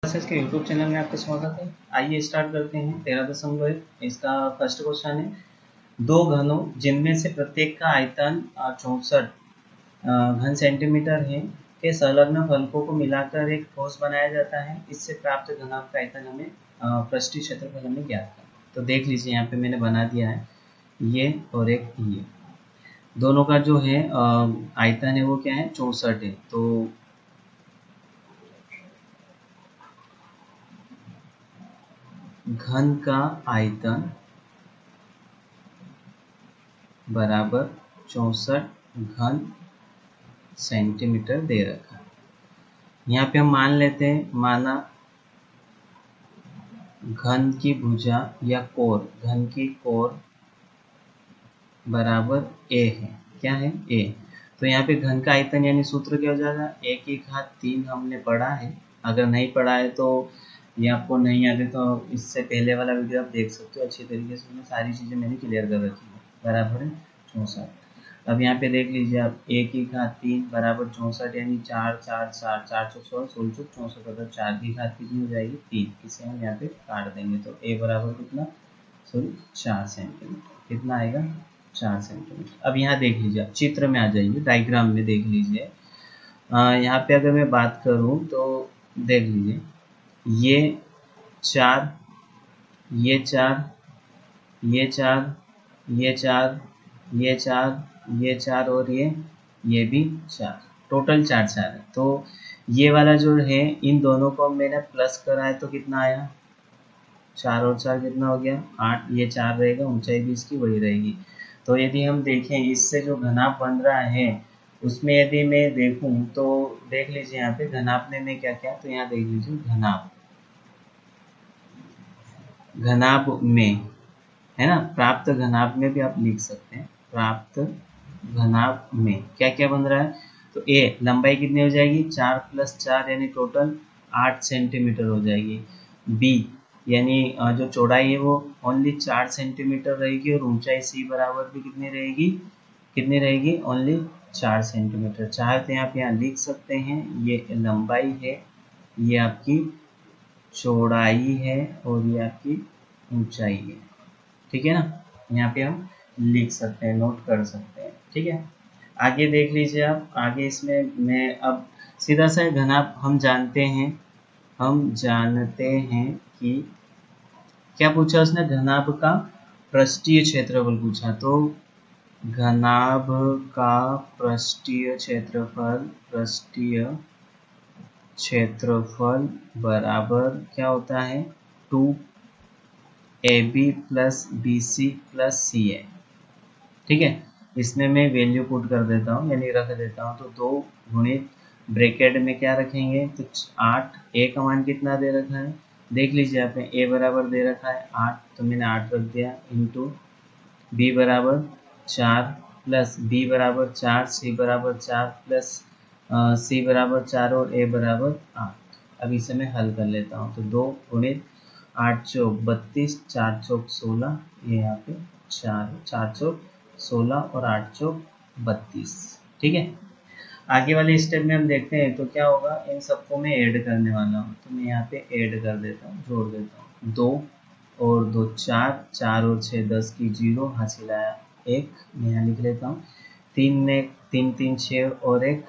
के YouTube channel में आपका स्वागत है। आइए स्टार्ट करते हैं। 13.1 इसका फर्स्ट क्वेश्चन है। दो घनों जिनमें से प्रत्येक का आयतन 64 घन सेंटीमीटर है के संलग्न फलकों को मिलाकर एक ठोस बनाया जाता है। इससे प्राप्त घनाभ का आयतन हमें पृष्ठीय क्षेत्रफल हमें ज्ञात करना। तो देख लीजिए यहाँ पे मैंने बना दिया है ये और एक ये, दोनों का जो है आयतन है वो क्या है 64 है। तो घन का आयतन बराबर 64 घन सेंटीमीटर दे रखा है। यहाँ पे हम मान लेते हैं, माना घन की भुजा या कोर, घन की कोर बराबर ए है। क्या है ए। तो यहाँ पे घन का आयतन यानी सूत्र क्या हो जाएगा 1/3 हमने पढ़ा है। अगर नहीं पढ़ा है तो ये आपको नहीं याद है तो इससे पहले वाला वीडियो आप देख सकते हो। अच्छी तरीके से उसमें सारी चीज़ें मैंने क्लियर कर रखी है। बराबर है 64। अब यहाँ पे देख लीजिए आप 1/3 बराबर 64 यानी 4 4 4 416 16 64 मतलब 4 की घात कितनी हो जाएगी 3। इसे हम यहाँ पे काट देंगे तो ए बराबर कितना 4 सेंटीमीटर कितना आएगा 4 सेंटीमीटर। अब यहाँ देख लीजिए आप चित्र में आ जाइए, डायग्राम में देख लीजिए। यहाँ पे अगर मैं बात करूँ तो देख लीजिए ये 4 ये 4 ये 4 ये 4 ये 4 ये 4 और ये भी 4, टोटल 4 4 है। तो ये वाला जो है इन दोनों को मैंने प्लस करा है तो कितना आया 4 और 4 कितना हो गया 8। ये 4 रहेगा, ऊंचाई भी इसकी वही रहेगी। तो यदि हम देखें इससे जो घनाभ बन रहा है उसमें यदि मैं देखूं तो देख लीजिए यहाँ पे घनाभ में क्या क्या, तो यहाँ देख लीजिए घनाभ में है ना, प्राप्त घनाभ में भी आप लिख सकते हैं। प्राप्त घनाभ में क्या क्या बन रहा है तो ए लंबाई कितनी हो जाएगी 4 + 4 यानी टोटल 8 सेंटीमीटर हो जाएगी। बी यानी जो चौड़ाई है वो ओनली 4 सेंटीमीटर रहेगी और ऊंचाई सी बराबर भी कितनी रहेगी ओनली 4 सेंटीमीटर। चाहे तो आप यहाँ लिख सकते हैं ये लंबाई है, ये आपकी चौड़ाई है और ये आपकी ऊंचाई है। ठीक है ना, यहाँ पे हम लिख सकते हैं, नोट कर सकते हैं। ठीक है, आगे देख लीजिए आप। आगे इसमें मैं अब सीधा सा घनाभ हम जानते हैं कि क्या पूछा उसने, घनाभ का पृष्ठीय क्षेत्रफल पूछा। तो घनाभ का पृष्ठीय क्षेत्रफल बराबर क्या होता है 2AB + BC + CA। ठीक है, इसमें मैं वैल्यू पुट कर देता हूँ यानी रख देता हूँ। तो 2 गुणित ब्रैकेट में क्या रखेंगे तो 8। ए का मान कितना दे रखा है देख लीजिए आपने, ए बराबर दे रखा है 8 तो मैंने 8 रख दिया, इंटू बी बराबर 4 प्लस बी बराबर 4 सी बराबर 4 प्लस सी बराबर 4 और ए बराबर 8। अब इसे मैं हल कर लेता हूँ। तो 2 गुणित 8 चौक 32, 4 चौक 16, ये यहाँ पे 4 चौक 16 और 8 चौक 32। ठीक है, आगे वाले स्टेप में हम देखते हैं तो क्या होगा, इन सबको मैं ऐड करने वाला हूँ। तो मैं यहाँ पे ऐड कर देता हूँ, जोड़ देता हूँ। 2 और 2 4, 4 और 6 10 की 0, हासिल आया 1, मैं यहाँ लिख लेता हूँ। 3 में 3 3 6 और 1,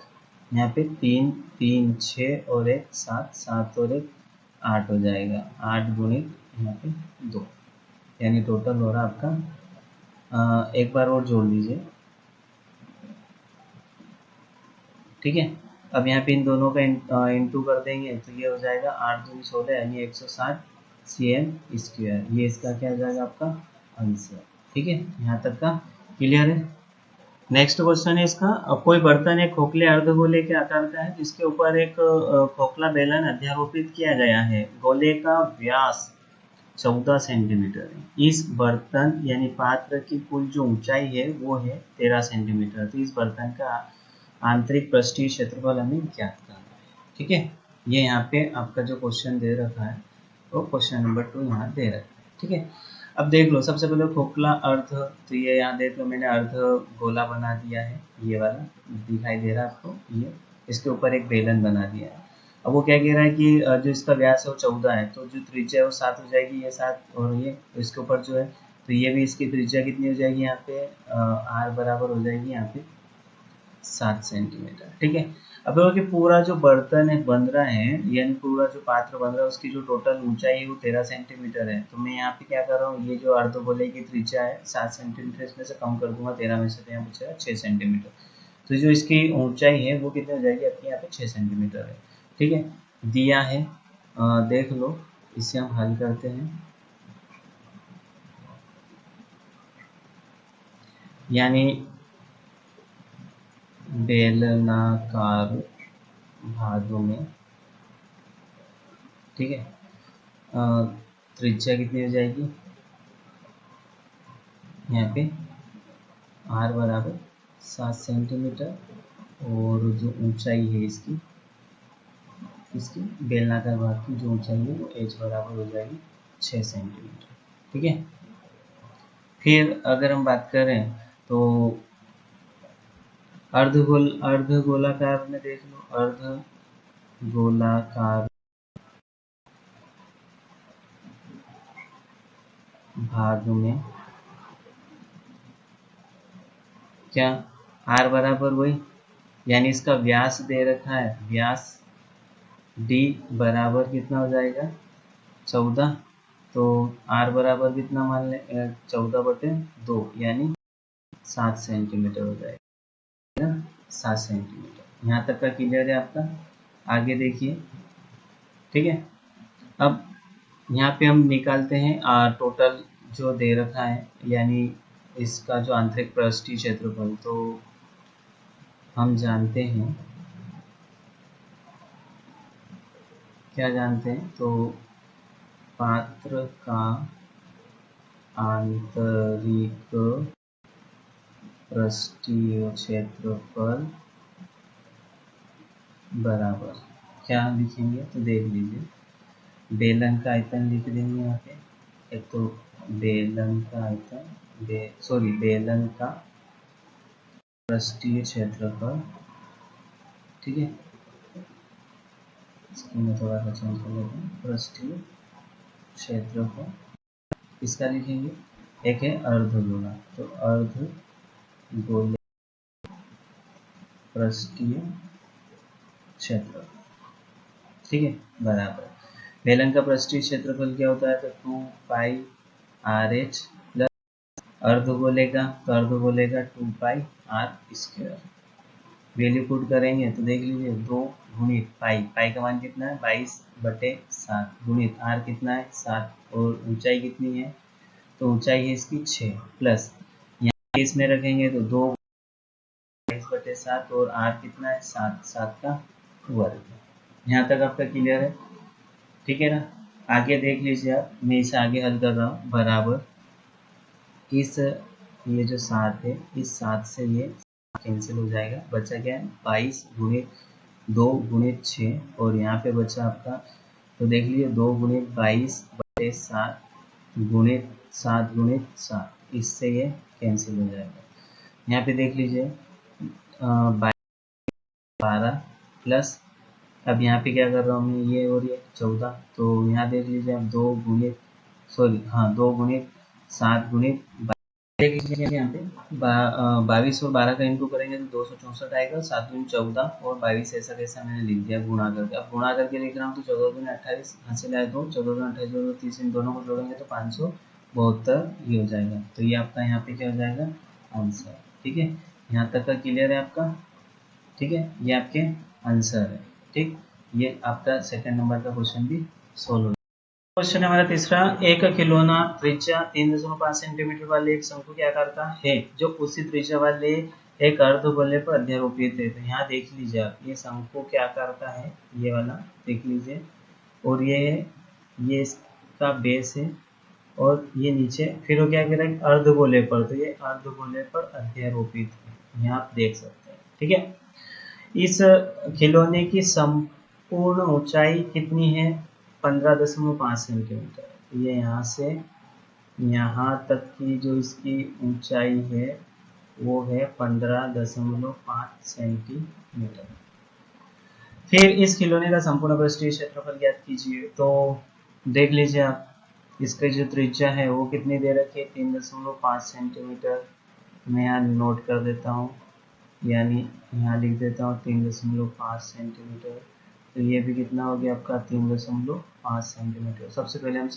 यहाँ पे 3 3 6 और 1 7 7 और 1 8 हो जाएगा। 8 गुणित यहाँ पे 2 यानी टोटल हो रहा आपका, एक बार और जोड़ लीजिए। ठीक है, अब यहाँ पे इन दोनों का इंटू कर देंगे तो ये हो जाएगा 8 दूनी 16 यानी 160 cm²। ये इसका क्या हो जाएगा आपका आंसर। ठीक है, यहाँ तक का क्लियर है। नेक्स्ट क्वेश्चन है इसका, कोई बर्तन एक खोखले अर्धगोले के आकार का है जिसके ऊपर एक खोखला बेलन अध्यारोपित किया गया है। गोले का व्यास 14 सेंटीमीटर है। इस बर्तन यानी पात्र की कुल जो ऊंचाई है वो है 13 सेंटीमीटर। तो इस बर्तन का आंतरिक पृष्ठीय क्षेत्रफल हमें ज्ञात करना है। ठीक है, ये यहाँ पे आपका जो क्वेश्चन दे रखा है वो क्वेश्चन नंबर 2 यहाँ दे रखा है। ठीक है, अब देख लो सबसे पहले खोखला अर्ध, तो ये यहाँ देख लो मैंने अर्ध गोला बना दिया है, ये वाला दिखाई दे रहा है आपको, ये इसके ऊपर एक बेलन बना दिया है। अब वो क्या कह रहा है कि जो इसका व्यास है वो 14 है, तो जो त्रिज्या है वो 7 हो जाएगी, ये 7 और ये तो इसके ऊपर जो है, तो ये भी इसकी त्रिज्या कितनी हो जाएगी यहाँ पे, आर बराबर हो जाएगी यहाँ पे 7 सेंटीमीटर। ठीक है, अब देखो कि पूरा जो बर्तन है बन रहा है, यानी पूरा जो पात्र बन रहा है उसकी जो टोटल ऊंचाई है वो 13 सेंटीमीटर है। तो मैं यहाँ पे क्या कर रहा हूँ, ये जो अर्धगोले की त्रिज्या है 7 सेंटीमीटर, इसमें से कम कर दूंगा 13 में से, तो यहाँ बचेगा 6 सेंटीमीटर। तो जो इसकी ऊंचाई है वो कितनी हो जाएगी आपकी, यहाँ पे 6 सेंटीमीटर है। ठीक है, दिया है, देख लो, इसे हम हल करते हैं। यानी बेलनाकार भागों में, ठीक है, त्रिज्या कितनी हो जाएगी यहाँ पे, आर बराबर 7 सेंटीमीटर, और जो ऊंचाई है इसकी इसकी बेलनाकार भाग की जो ऊंचाई है वो एच बराबर हो जाएगी 6 सेंटीमीटर। ठीक है, फिर अगर हम बात करें तो अर्धगोलाकार में देख लो, अर्धगोलाकार भाग में क्या, आर बराबर वही, यानी इसका व्यास दे रखा है, व्यास डी बराबर कितना हो जाएगा 14, तो आर बराबर कितना मान लें 14/2, यानी 7 सेंटीमीटर हो जाएगा, 7 सेंटीमीटर। यहाँ तक का क्लियर है आपका, आगे देखिए। ठीक है, अब यहाँ पे हम निकालते हैं टोटल जो दे रखा है, यानी इसका जो आंतरिक पृष्ठीय क्षेत्रफल, तो हम जानते हैं, क्या जानते हैं, तो पात्र का आंतरिक पृष्ठीय क्षेत्रफल बराबर क्या लिखेंगे, तो देख लीजिए, बेलन का आयतन लिख देंगे यहाँ पे, एक तो बेलन का आयतन, बेलन का पृष्ठीय क्षेत्रफल। ठीक है, इसको मैं थोड़ा सा चेंज कर लेता हूँ, पृष्ठीय क्षेत्रफल इसका लिखेंगे। एक है अर्धगोला, तो अर्धगोले पृष्ठीय क्षेत्रफल, ठीक है, बराबर बेलन का पृष्ठीय क्षेत्रफल क्या होता है, तो 2πRh प्लस अर्धगोले का, तो अर्धगोले का 2πr²। वैल्यू पुट करेंगे तो देख लीजिए, 2 गुणित पाई, पाई का मान कितना है 22/7, गुणित आर कितना है 7, और ऊंचाई कितनी है, तो ऊंचाई है इसकी 6, प्लस यहाँ इसमें रखेंगे तो 2 22/7, और आर कितना है 7, 7 का वर्ग। यहाँ तक आपका क्लियर है, ठीक है ना। आगे देख लीजिए आप, मैं इसे आगे हल कर रहा हूँ, बराबर इस ये जो 7 है, इस 7 से ये कैंसिल हो जाएगा, बचा क्या है 22 गुणित 2 गुणित 6, और यहाँ पे बचा आपका, तो देख लीजिए 2 गुणित 22/7 गुणित 7 गुणित 7, इससे ये कैंसिल हो जाएगा। यहाँ पे देख लीजिए 12 प्लस, अब यहाँ पे क्या कर रहा हूँ मैं, ये और ये 14, तो यहाँ देख लीजिए आप 2 गुणित 7 गुणित देख लीजिए यहाँ पे 22 और 12 का इंटू करेंगे तो 264 आएगा, 7 दूनी 14 और 22 ऐसा कैसा मैंने लिख दिया गुणा करके। अब गुणा करके लिख रहा हूँ तो 14 दूनी 28, हासिल आए 2, 14 दूनी 28 और 30, इन दोनों को जोड़ेंगे तो 572 ये हो जाएगा। तो ये आपका यहाँ पे क्या हो जाएगा आंसर। ठीक है, यहाँ तक का क्लियर है आपका। ठीक है, ये आपके आंसर है। ठीक, ये आपका सेकंड नंबर का क्वेश्चन भी सोल्व हो। क्वेश्चन हमारा तीसरा, एक खिलौना त्रिज्या 3.5 सेंटीमीटर वाले एक शंकु के आकार का है, जो उसी त्रिज्या वाले एक अर्धगोले पर अध्यारोपित है। तो यहाँ देख लीजिए आप, ये शंकु के आकार का है, ये वाला देख लीजिए, और ये इसका बेस है, और ये नीचे फिर वो क्या कह रहा है अर्धगोले पर, तो ये अर्धगोले पर अध्यारोपित है, यहाँ आप देख सकते हैं। ठीक है, इस खिलौने की संपूर्ण ऊंचाई कितनी है, 15.5 सेंटीमीटर। ये यहाँ से यहाँ तक की जो इसकी ऊंचाई है वो है 15.5 सेंटीमीटर। फिर इस खिलौने का संपूर्ण पृष्ठीय क्षेत्रफल ज्ञात कीजिए। तो देख लीजिए आप, इसका जो त्रिज्या है वो कितनी दे रखी है, 3.5 सेंटीमीटर। मैं यहाँ नोट कर देता हूँ, यानी यहाँ लिख देता हूँ 3.5 सेंटीमीटर। तो ये भी कितना हो गया आपका 3.5 सेंटीमीटर। सबसे पहले हम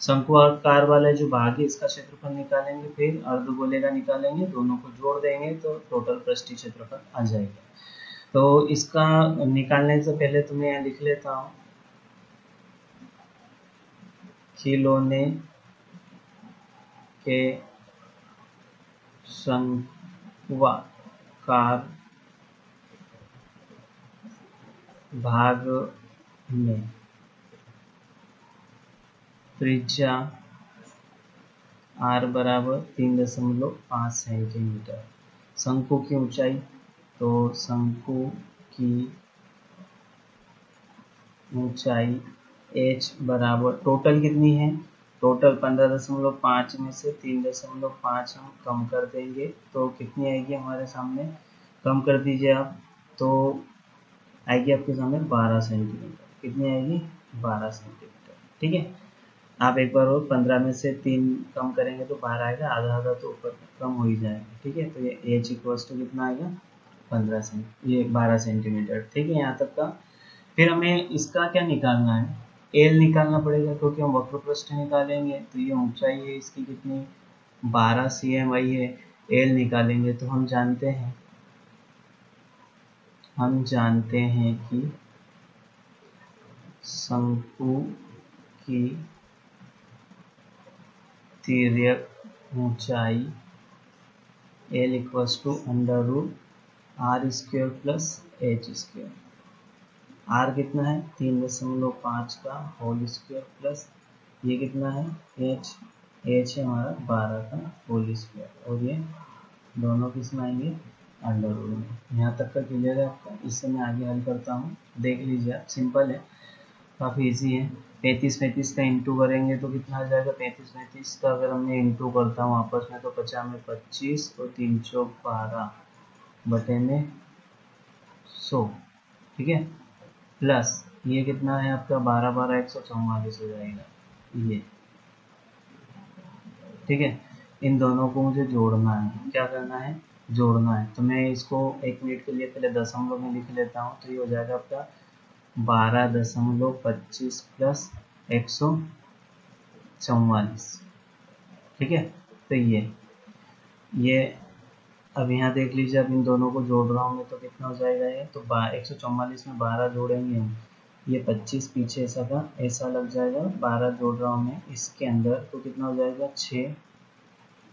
शंकु आकार वाला जो भाग है इसका क्षेत्रफल निकालेंगे, फिर अर्धगोले का निकालेंगे, दोनों को जोड़ देंगे तो टोटल पृष्ठीय क्षेत्रफल आ जाएगा। तो इसका निकालने से पहले तो मैं यहाँ लिख लेता हूँ, खिलौने के शंक्वाकार भाग में त्रिज्या r बराबर 3.5 सेंटीमीटर। शंकु की ऊंचाई, तो शंकु की ऊंचाई h बराबर टोटल कितनी है, टोटल 15.5 में से 3.5 हम कम कर देंगे तो कितनी आएगी हमारे सामने, कम कर दीजिए आप, तो आएगी आपके सामने 12 सेंटीमीटर। कितनी आएगी, 12 सेंटीमीटर। ठीक है, आप एक बार और 15 में से 3 कम करेंगे तो 12 आएगा, आधा आधा तो ऊपर कम हो ही जाएगा। ठीक है, तो ये h इक्वल्स टू कितना आएगा, 12 सेंटीमीटर। ठीक है, यहाँ तक का। फिर हमें इसका क्या निकालना है, एल निकालना पड़ेगा, क्योंकि हम वक्र पृष्ठ निकालेंगे। तो ये ऊंचाई है इसकी कितनी, 12 cm आई है। एल निकालेंगे तो हम जानते हैं कि शंकु की तिर्यक ऊंचाई l equals to under root r square plus h square. R कितना है, 3.5 का होल स्क्वायर प्लस ये कितना है, एच है हमारा 12 का होल स्क्वायर, और ये दोनों किस में आएंगे, अंडर रूट में। यहाँ तक का क्लियर है आपका। इससे मैं आगे हल करता हूँ, देख लीजिए आप, सिंपल है, काफ़ी इजी है। 35 का इंटू करेंगे तो कितना आ जाएगा, 35 का अगर हमने इंटू करता हूँ आपस में तो 50 में 25 और 3 चौक 12 बटे में 100। ठीक है, प्लस ये कितना है आपका 12 144 हो जाएगा ये। ठीक है, इन दोनों को मुझे जोड़ना है, क्या करना है, जोड़ना है। तो मैं इसको 1 मिनट के लिए पहले दशमलव में लिख लेता हूँ। तो ये हो जाएगा आपका 12.25 प्लस 144। ठीक है, तो ये अब यहाँ देख लीजिए, अब इन दोनों को जोड़ रहा हूँ मैं तो कितना हो जाएगा ये, तो 144 में 12 जोड़ेंगे हम, ये 25 पीछे ऐसा लग जाएगा, 12 जोड़ रहा हूँ मैं इसके अंदर तो कितना हो जाएगा 6,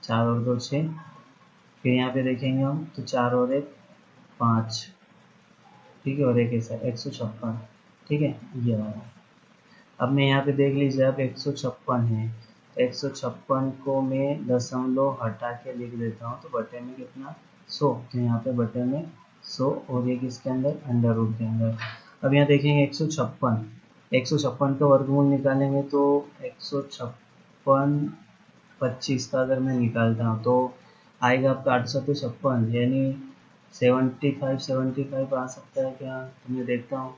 4 और 2 6। फिर यहाँ पे देखेंगे हम तो 4 और 1 5। ठीक है, और एक ऐसा 156। ठीक है, ये वाला। अब मैं यहाँ पे देख लीजिए आप 156 है, 156 को मैं दशमलव हटा के लिख देता हूँ तो बटे में कितना 100। तो यहाँ पे बटे में 100 और ये किसके अंदर, अंडर रूट के अंदर। अब यहाँ देखेंगे 156 का वर्गमूल निकालेंगे तो 156 25 का अगर मैं निकालता हूँ तो आएगा आपका 856, यानी 75 आ सकता है क्या, तो मैं देखता हूँ।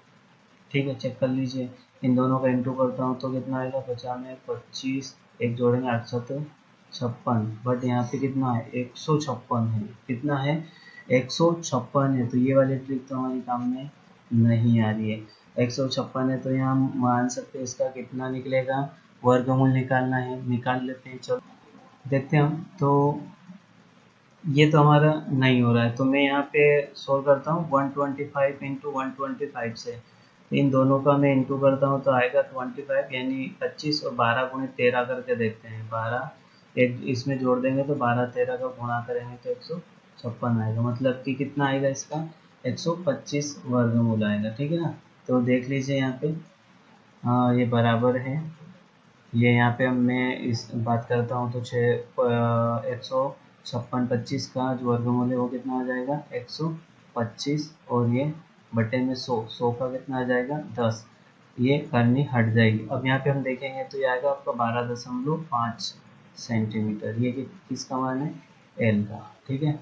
ठीक है, चेक कर लीजिए, इन दोनों का इंटू करता हूँ तो कितना आएगा, 50 में 25, एक जोड़ेंगे 856, बट यहाँ पे कितना है 156 है, कितना है 156 है। तो ये वाली ट्रिक तो हमारी काम में नहीं आ रही है। 156 है तो यहाँ हम मान सकते हैं इसका कितना निकलेगा, वर्गमूल निकालना है, निकाल लेते हैं। चलो देखते हैं हम, तो ये तो हमारा नहीं हो रहा है तो मैं यहाँ पे सोल्व करता हूँ 125 इंटू 125 से। इन दोनों का मैं इंटू करता हूँ तो आएगा 25, यानी 25 और 12 गुणे 13 करके देखते हैं। 12 एक इसमें जोड़ देंगे तो 12 13 का गुणा करेंगे तो 156 आएगा, मतलब कि कितना आएगा इसका 125 वर्गमूल आएगा। ठीक है ना, तो देख लीजिए यहाँ पे, हाँ ये बराबर है। ये यहाँ पे मैं इस बात करता हूँ तो 156 25 का जो वर्गमूल है वो कितना आ जाएगा 125, और ये बटे में 100 का कितना आ जाएगा 10, ये करनी हट जाएगी। अब यहाँ पे हम देखेंगे तो ये आएगा आपका 12.5 सेंटीमीटर। ये किसका मान है, एल का। ठीक है,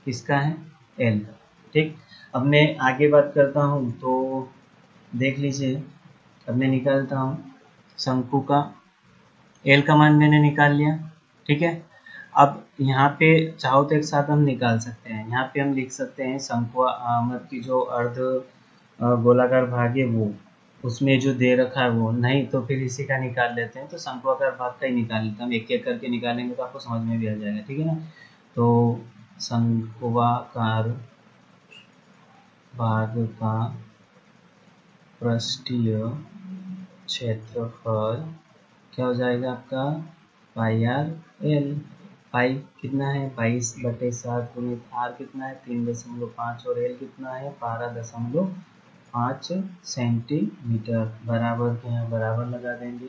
किसका है, एल का। ठीक, अब मैं आगे बात करता हूँ तो देख लीजिए, अब मैं निकालता हूँ शंकु का एल का मान मैंने निकाल लिया। ठीक है, अब यहाँ पे चाहो तो एक साथ हम निकाल सकते हैं। यहाँ पे हम लिख सकते हैं शंकु मतलब की जो अर्ध गोलाकार भाग है वो, उसमें जो दे रखा है वो, नहीं तो फिर इसी का निकाल लेते हैं। तो शंकुआकार भाग का ही निकाल लेते हैं हम, एक एक करके निकालेंगे तो आपको समझ में भी आ जाएगा। ठीक है ना, तो शंकुआकार भाग का पृष्ठीय क्षेत्रफल क्या हो जाएगा आपका, पाई आर एल। पाई कितना है 22/7 गुणित आर कितना है 3.5 और एल कितना है 12.5 सेंटीमीटर। बराबर के यहाँ बराबर लगा देंगे।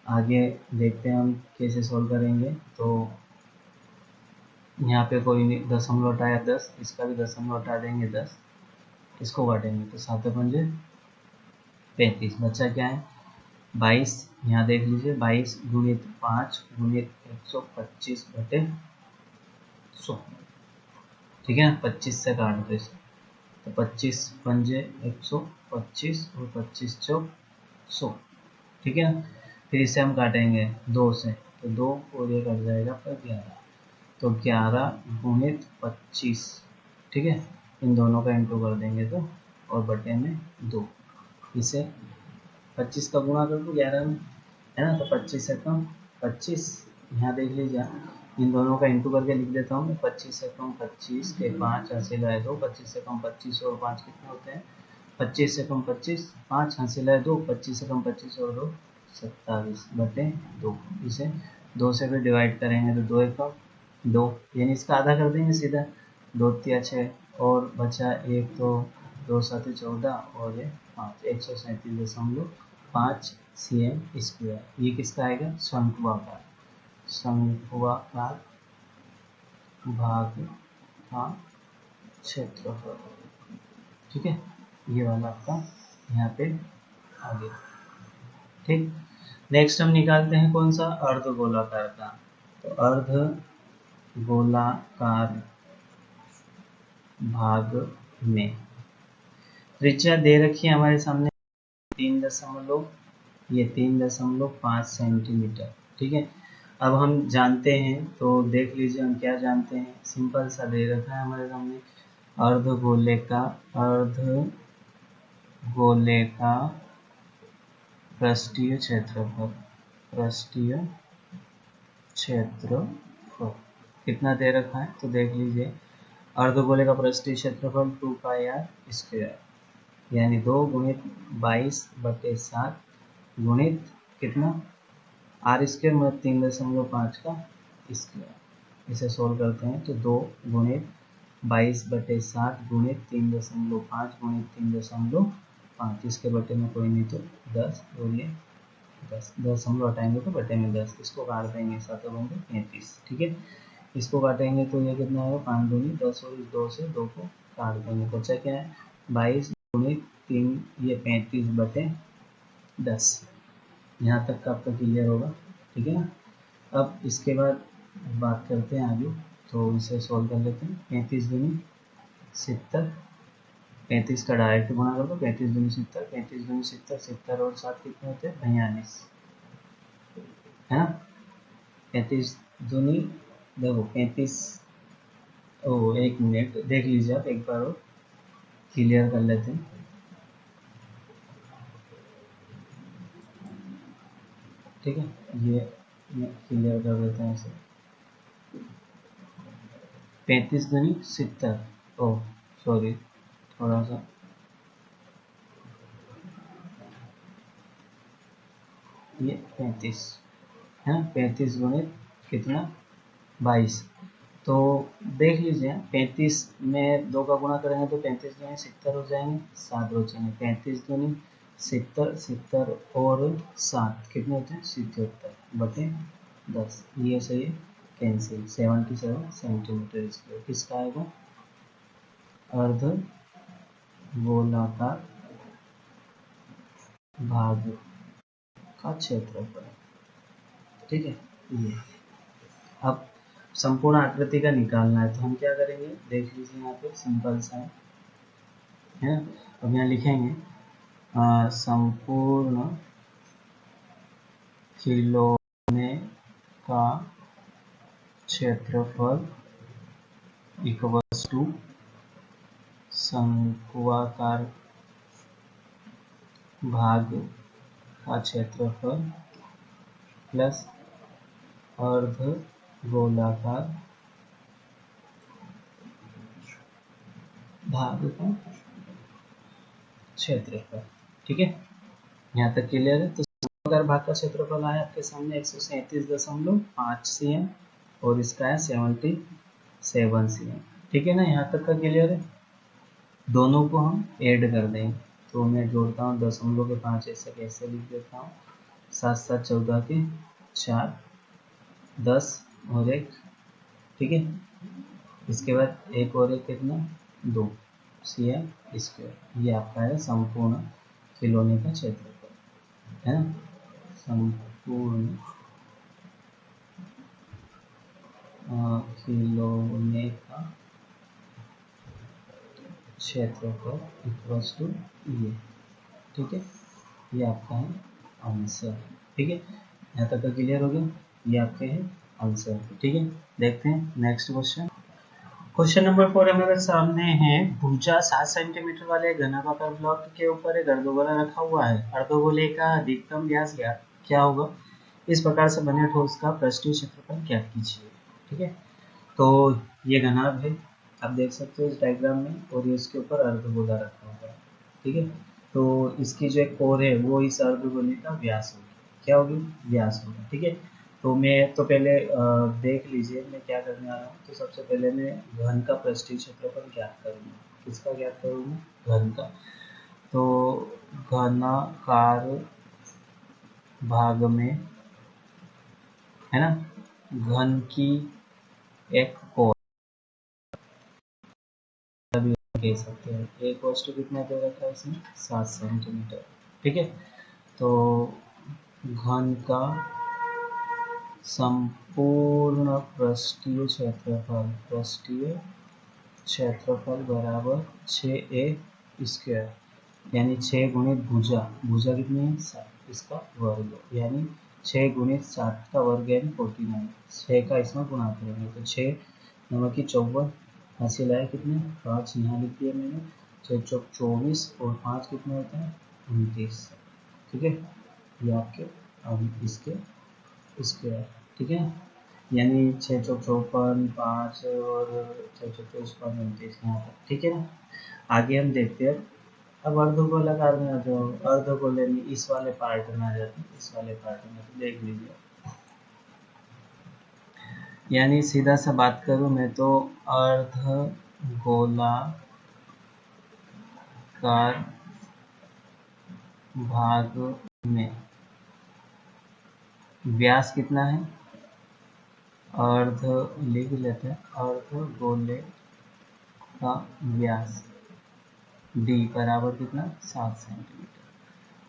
आगे देखते हैं हम कैसे सोल्व करेंगे। तो यहाँ पे कोई नहीं, दशमलव हटाया 10, इसका भी दशमलव हटा देंगे 10, इसको काटेंगे तो 7×5 बच्चा क्या है 22। यहाँ देख लीजिए 22 गुणित 5 गुणित 125/100। ठीक है ना, 25 से काट दो इसे तो 25×5 125 और 25×4 100। ठीक है ना, फिर इसे हम काटेंगे 2 से, तो 2 और ये कट जाएगा पर 11, तो 11 गुणित 25। ठीक है, इन दोनों का इंटू कर देंगे तो, और बटे में 2, इसे 25 का गुणा कर दो 11 में, है ना, तो 25 से कम 25। यहाँ देख लीजिए, इन दोनों का इंटू करके लिख देता हूँ। 25 से कम 25 के 5 हासिल है 2, 25 से कम 25 और 5 कितने होते हैं 25 से कम 25, 5 हासिल है 2, 25 से कम 25 और 2 27/2। इसे 2 से भी डिवाइड करेंगे तो 2 एक 2, यानी इसका आधा कर देंगे सीधा, 2 तिया 6 और बचा 1, तो 2 7 14 और ये 5, 137.5 cm²। ये किसका आएगा, शंकुआकार, शंकुआकार भाग का क्षेत्रफल। ठीक है, ये वाला आपका यहाँ पे आ गया। ठीक, नेक्स्ट हम निकालते हैं कौन सा, अर्धगोलाकार का। तो अर्धगोलाकार भाग में त्रिज्या दे रखी है हमारे सामने 3.5 सेंटीमीटर। ठीक है, अब हम जानते हैं, तो देख लीजिए हम क्या जानते हैं, सिंपल सा दे रखा है हमारे सामने, अर्धगोले का पृष्ठीय क्षेत्रफल, पृष्ठीय क्षेत्रफल कितना दे रखा है, तो देख लीजिए अर्धगोले का पृष्ठीय क्षेत्रफल 2πr², यानी 2 गुणित 22/7 गुणित कितना r² मतलब 3.5 का स्क्वायर। इसे सोल्व करते हैं तो 2 गुणित 22/7 गुणित 3.5 गुणित 3.5, इसके बटे में कोई नहीं तो 10, और ये 10, दशमलव हटाएंगे तो बटे में 10, इसको काट देंगे 7×35। ठीक है, इसको काटेंगे तो ये कितना होगा 5 दूनी 10, और इस 2 से 2 को काट देंगे, बचा क्या है 22 गुणित 3, ये 35/10। यहाँ तक का आपका क्लियर होगा। ठीक है ना, अब इसके बाद बात करते हैं आगे, तो इसे सोल्व कर लेते हैं। 35 दूनी 70, 35 का डायरेक्ट गुणा कर दो, 35 दूनी 70, 35 दूनी 70, 70 और 7 कितने होते हैं 42, है ना। 35 दूनी देखो 35, ओ एक मिनट देख लीजिए आप एक बार और क्लियर कर लेते हैं। ठीक है, ये क्लियर कर देते हैं इसे। 35 दूनी 70, ओ सॉरी थोड़ा सा, ये 35 है, 35 गुणित कितना 22, तो देख लीजिए 35 में 2 का गुणा करेंगे तो 35 दूनी 70 हो जाएंगे, 7 बचेंगे, 35 दूनी 70, 70 और 7 कितने होते हैं 77/10, ये सही है कैंसिल, 77 सेंटीमीटर स्क्वायर किसका आएगा, अर्ध गोलाकार भाग का क्षेत्रफल। ठीक है, ये अब संपूर्ण आकृति का निकालना है, तो हम क्या करेंगे देख लीजिए, यहाँ पे सिंपल सा है, है ना। अब यहाँ लिखेंगे संपूर्ण खिलौने का क्षेत्रफल इक्वल्स टू शंक्वाकार भाग का क्षेत्रफल प्लस अर्धगोलाकार भाग का क्षेत्रफल। ठीक है, यहाँ तक क्लियर है। तो शंक्वाकार भाग का क्षेत्रफल आया आपके सामने 137.5 cm और इसका है 77 cm। ठीक है ना, यहाँ तक का क्लियर है। दोनों को हम ऐड कर देंगे, तो मैं जोड़ता हूँ 0.5 ऐसे कैसे लिख देता हूँ, 7 7 14 के 4 10 और 1। ठीक है, इसके बाद एक और एक कितना 2 cm स्क्वायर। ये आपका है संपूर्ण खिलौने का क्षेत्रफल, है ना। संपूर्ण खिलौने का क्षेत्रफल इक्वल्स टू ये। ठीक है, ये आपका है आंसर। ठीक है, यहाँ तक का क्लियर हो गया, ये आपके है आंसर। ठीक है, देखते हैं नेक्स्ट क्वेश्चन। क्वेश्चन नंबर 4 हमारे सामने है, भुजा 7 सेंटीमीटर वाले घनाकार ब्लॉक के ऊपर एक अर्धगोला रखा हुआ है। अर्धगोले का अधिकतम व्यास क्या होगा? इस प्रकार से बने ठोस का पृष्ठीय क्षेत्रफल ज्ञात कीजिए। ठीक है, तो ये घनाभ है, आप देख सकते हो इस डायग्राम में, और ये इसके ऊपर अर्धगोला रखा हुआ है। ठीक है, तो इसकी जो एक कोर है वो इस अर्धगोले का व्यास होगी। क्या होगी? व्यास होगा। ठीक है, तो मैं तो पहले देख लीजिए मैं क्या करने आ रहा हूँ। तो सबसे पहले मैं घन का पृष्ठीय क्षेत्रफल ज्ञात करूँगा। किसका ज्ञात करूँगा? घन का। तो घनाकार भाग में, है ना, घन की एक कोर कह सकते हैं। एक वस्तु कितना दे रखा है इसमें? 7 सेंटीमीटर। ठीक है, तो घन का संपूर्ण पृष्ठीय क्षेत्रफल बराबर 6a स्क्वायर, यानी 6 गुणित भुजा। भुजा कितनी है? 7, इसका वर्ग, यानी 6 गुणित 7 का वर्ग यानी 49। 6 का इसमें गुणा करेंगे तो 6 नमक की 54, हासिल आया कितने? 5 यहाँ लिख दिया मैंने। 6 चौक 24 और 5 कितने होते हैं? 29। ठीक है, ये आपके अब इसके स्क्वायर। ठीक है, यानी 6 चौक 54, 5 और 6 चौक 24, 5 29 यहाँ तक। ठीक है ना, आगे हम देखते हैं। अब अर्धगोलाकार में आ जाओ, अर्धगोले में इस वाले पार्ट में आ जाते हैं, इस वाले पार्ट में तो देख लीजिए। यानी सीधा सा बात करूं मैं तो अर्धगोलाकार भाग में व्यास कितना है? अर्ध लिख लेते हैं, अर्धगोले का व्यास d बराबर कितना? 7 सेंटीमीटर।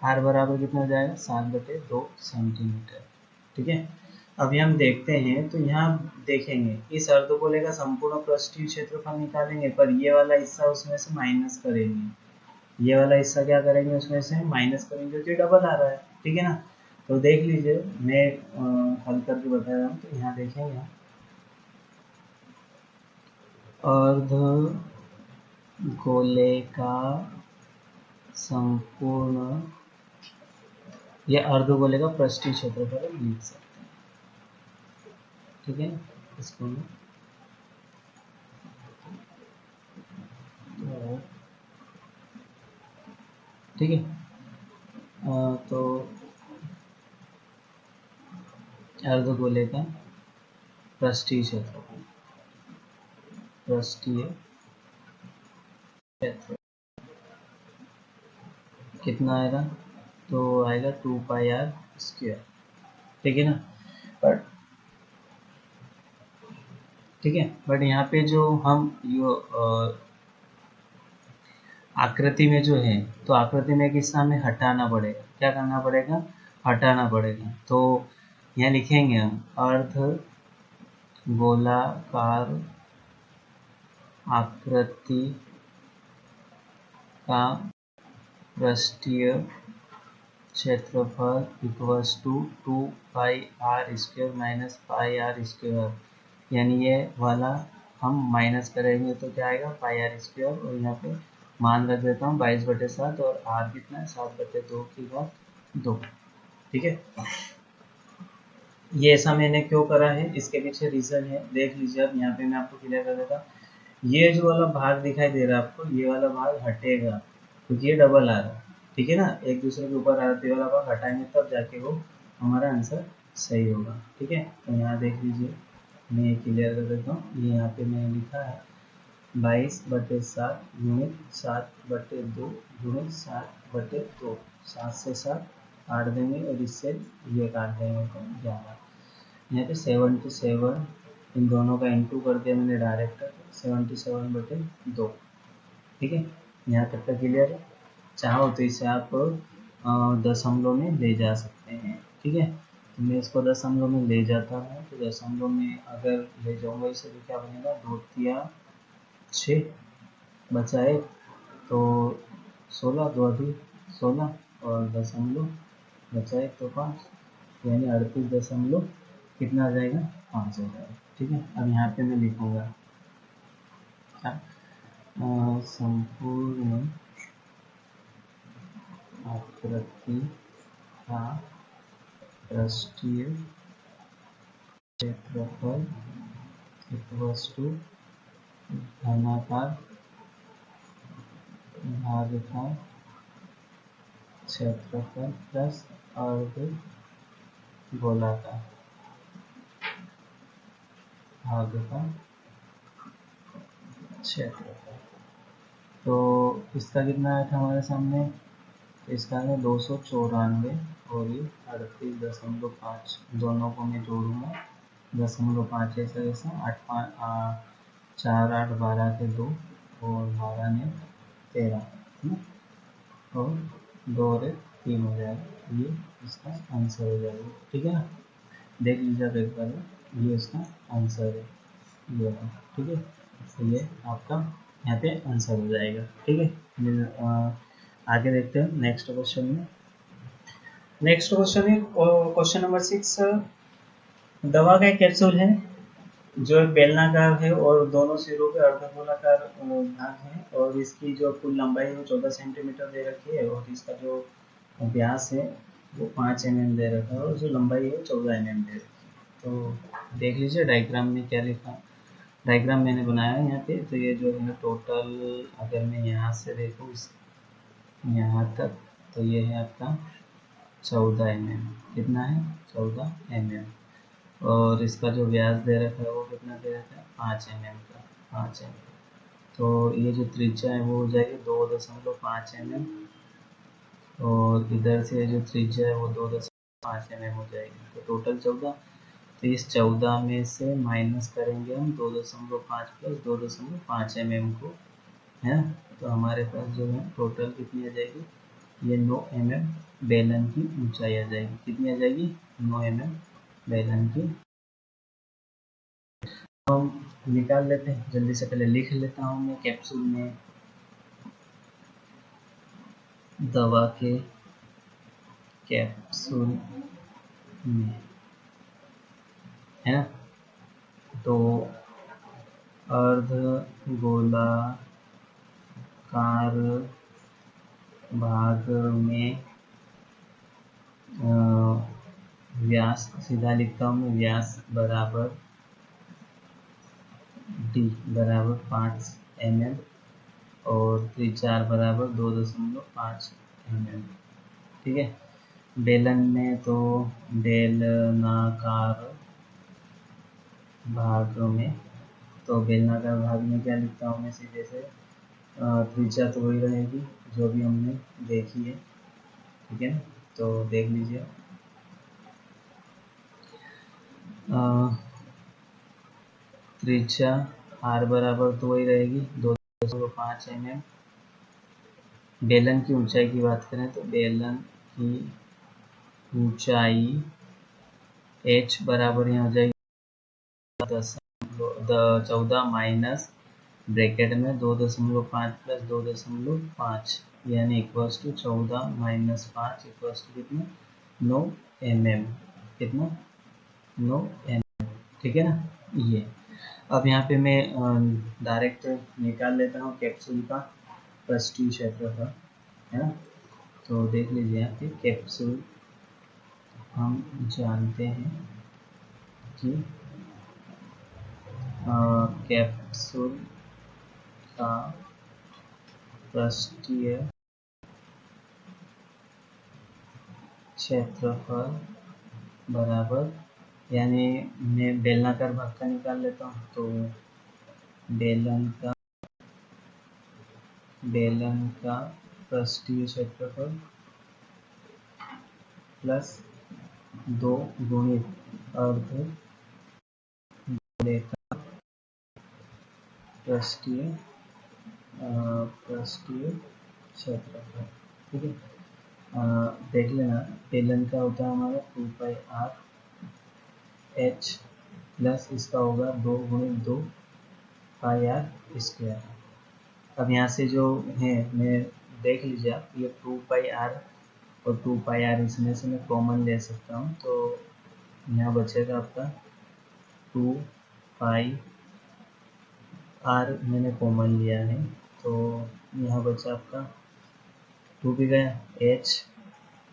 r बराबर कितना हो जाएगा? 7/2 सेंटीमीटर। ठीक है, अभी हम देखते हैं। तो यहाँ देखेंगे इस अर्धगोले का संपूर्ण पृष्ठीय क्षेत्रफल निकालेंगे, पर ये वाला हिस्सा उसमें से माइनस करेंगे। ये वाला हिस्सा क्या करेंगे? उसमें से माइनस करेंगे, क्योंकि डबल आ रहा है। ठीक है ना, तो देख लीजिए मैं हल करके बता रहा हूँ। तो यहाँ देखेंगे अर्धगोले का संपूर्ण, ये अर्धगोले का पृष्ठीय क्षेत्रफल लिख सकते हैं। ठीक है, इसको तो ठीक है, तो अर्धगोले का पृष्ठीय क्षेत्रफल, पृष्ठीय क्षेत्र कितना आएगा? तो आएगा 2πr स्क्वायर। ठीक है ना, बट ठीक है, बट यहाँ पे जो हम आकृति में जो है, तो आकृति में किसका हमें हटाना पड़ेगा? क्या करना पड़ेगा? हटाना पड़ेगा। तो यहाँ लिखेंगे हम अर्ध गोलाकार आकृति का पृष्ठीय क्षेत्रफल equals to 2πr² minus πr²। यानी ये वाला हम माइनस करेंगे तो क्या आएगा πr², और यहाँ पे मान रख देता हूँ 22/7 और r कितना है 7/2 ठीक है। ये ऐसा मैंने क्यों करा है, इसके पीछे रीजन है, देख लीजिए। अब यहाँ पे मैं आपको क्लियर कर देता हूँ। ये जो वाला भाग दिखाई दे रहा है आपको, ये वाला भाग हटेगा क्योंकि ये डबल आ रहा है, ठीक है ना, एक दूसरे के ऊपर आ रहा है। वाला भाग हटाएंगे तब जाके वो हमारा आंसर सही होगा, ठीक है। तो यहाँ देख लीजिए, मैं क्लियर कर देता हूँ। ये यहाँ पे मैंने लिखा है 22/7 यूनिट 7/2 यूनिट 7/2, 7 से 7 काट देंगे और इससे ये काट देंगे तो 11। यहाँ पे 77, इन दोनों का इंटू कर दिया मैंने डायरेक्ट, 77/2, ठीक है। यहाँ तक का क्लियर है। चाहो तो इसे आप दशमलव में ले जा सकते हैं, ठीक है। तो मैं इसको दशमलव में ले जाता हूँ, तो दशमलव में अगर ले जाऊँगा इसे तो क्या बनेगा, 2 तिया 6 बचा 1 तो 16, 2 अधिक 16 और दशमलव बचा 1 तो 5, यानी 38 कितना आ जाएगा 5 आ जाएगा, ठीक है। अब यहाँ पे मैं लिखूँगा संपूर्ण आकृति का पृष्ठीय क्षेत्रफल इक्वल्स टू घनाकार भागफल क्षेत्रफल प्लस अर्ध गोलाकार भागफल क्षेत्रफल। तो इसका कितना आया था हमारे सामने, तो इसका है 294 और ये 38.5, दोनों को मैं जोड़ूंगा 0.5 ऐसा 8 5 4 8 12 के 2 और 12 ने 13 और 2 और 3 हो जाएगा, ये इसका आंसर हो जाएगा, ठीक है ना। देख लीजिए एक बार, ये इसका आंसर है, ये ठीक है। तो ये आपका यहाँ पे आंसर हो जाएगा, ठीक है। आगे देखते हैं नेक्स्ट क्वेश्चन में। नेक्स्ट क्वेश्चन है क्वेश्चन नंबर 6। दवा का एक कैप्सूल है जो एक बेलनाकार है और दोनों सिरों पे अर्धगोलाकार भाग है, और इसकी जो कुल लंबाई है वो 14 सेंटीमीटर दे रखी है, और इसका जो व्यास है वो 5 mm दे रखा है, और जो लंबाई है 14 mm दे रखी है। तो देख लीजिए डायग्राम में क्या लिखा, डायग्राम मैंने बनाया है यहाँ पे। तो ये जो है टोटल, अगर मैं यहाँ से देखूँ यहाँ तक, तो ये है आपका 14 mm, कितना है 14 mm, और इसका जो व्यास दे रखा है वो कितना दे रखा है 5 mm का, 5 mm। तो ये जो त्रिज्या है वो हो जाएगी 2.5 mm, और इधर से जो त्रिज्या है वो 2.5 mm हो जाएगी, तो टोटल 14। तो इस 14 में से माइनस करेंगे हम 2.5 प्लस 2.5 mm को, है ना। तो हमारे पास जो है टोटल कितनी आ जाएगी, ये 9 mm बेलन की ऊंचाई आ जाएगी, कितनी आ जाएगी 9 mm बेलन की। हम निकाल लेते हैं जल्दी से, पहले लिख लेता हूँ मैं कैप्सूल में दवा के कैप्सूल में, है ना। तो अर्ध गोलाकार भाग में व्यास सीधा लिखता हूँ मैं, व्यास बराबर d बराबर 5 mm और त्रिज्या बराबर 2.5 mm, ठीक है। बेलन में तो बेलनाकार भाग में, तो बेलनाकार भाग में क्या लिखता हूँ मैं सीधे से, त्रिज्या तो वही रहेगी जो भी हमने देखी है, ठीक है ना। तो देख लीजिए त्रिज्या r बराबर तो वही रहेगी 2.5 mm। बेलन की ऊंचाई की बात करें तो बेलन की ऊंचाई h बराबर यहाँ हो जाएगी 14 माइनस ब्रैकेट में 2.5 प्लस 2.5 यानी equals to 14 minus 5 equals to कितना 9 mm, कितना 9 mm, ठीक है ना। ये अब यहाँ पे मैं डायरेक्ट निकाल लेता हूँ कैप्सूल का पृष्ठीय क्षेत्रफल, है ना। तो देख लीजिए यहाँ पे कैप्सूल हम जानते हैं कि कैप्सूल का पृष्ठीय क्षेत्रफल बराबर, यानी मैं बेलनाकार भाग का निकाल लेता हूँ, तो बेलन का पृष्ठीय क्षेत्रफल प्लस 2 गुणित अर्ध गोले का पृष्ठीय क्षेत्रफल, ठीक है। देख लेना बेलन का होता है हमारा 2πr h प्लस इसका होगा 2 गुणित 2 πr स्क्वायर। अब यहाँ से जो है मैं देख लीजिए आप, ये 2πr और 2πr इसमें से मैं कॉमन ले सकता हूँ, तो यहाँ बचेगा आपका 2πr मैंने कॉमन लिया है, तो यहाँ बचा आपका 2 भी गया h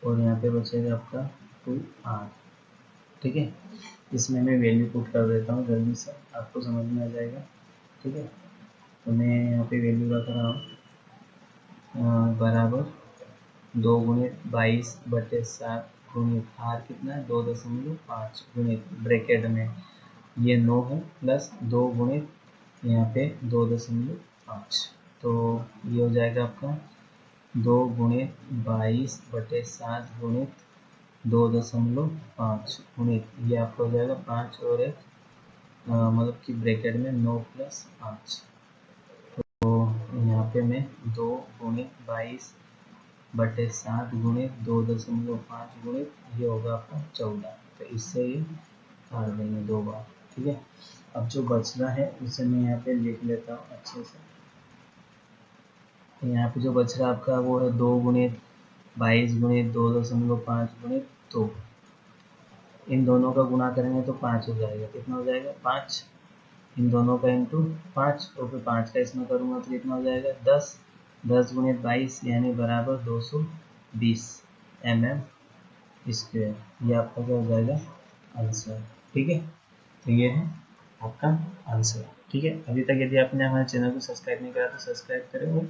और यहाँ पे बचेगा आपका 2r, ठीक है। इसमें मैं वैल्यू पुट कर देता हूँ जल्दी से, आपको समझ में आ जाएगा, ठीक है। तो मैं यहाँ पे वैल्यू रख रहा हूँ बराबर 2 गुणित 22/7 गुणित r कितना है 2.5 गुणित ब्रैकेट में ये 9 है प्लस 2 गुणित यहाँ पे 2.5, तो ये हो जाएगा आपका 2 गुणित 22/7 गुणित 2.5 गुणित ये आपका हो जाएगा 5 और 1 मतलब कि ब्रैकेट में 9 प्लस 5, तो यहाँ पे मैं 2 गुणित 22/7 गुणित 2.5 गुणित ये होगा आपका 14, तो इससे ये काट देंगे 2 बार, ठीक है। अब जो बच रहा है उसे मैं यहाँ पे लिख लेता हूँ अच्छे से। तो यहाँ पे जो बच रहा है आपका वो है 2 गुणित 22 गुणित 2.5 गुणित 2, इन दोनों का गुणा करेंगे तो 5 हो जाएगा, कितना हो जाएगा 5, इन दोनों का इंटू 5 और फिर 5 का इसमें करूँगा तो कितना हो जाएगा 10, 10 गुणित 22 यानी बराबर 220 mm स्क्वायर, ये आपका क्या हो जाएगा आंसर, ठीक है। तो ये है आपका आंसर, ठीक है। अभी तक यदि आपने हमारे चैनल को सब्सक्राइब नहीं करा तो सब्सक्राइब करें और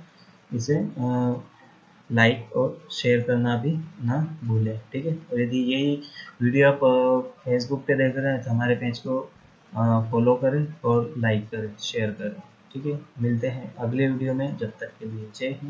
इसे लाइक और शेयर करना भी ना भूलें, ठीक है। और यदि यही वीडियो आप फेसबुक पे देख रहे हैं तो हमारे पेज को फॉलो करें और लाइक करें शेयर करें, ठीक है। मिलते हैं अगले वीडियो में, जब तक के लिए जय हिंद।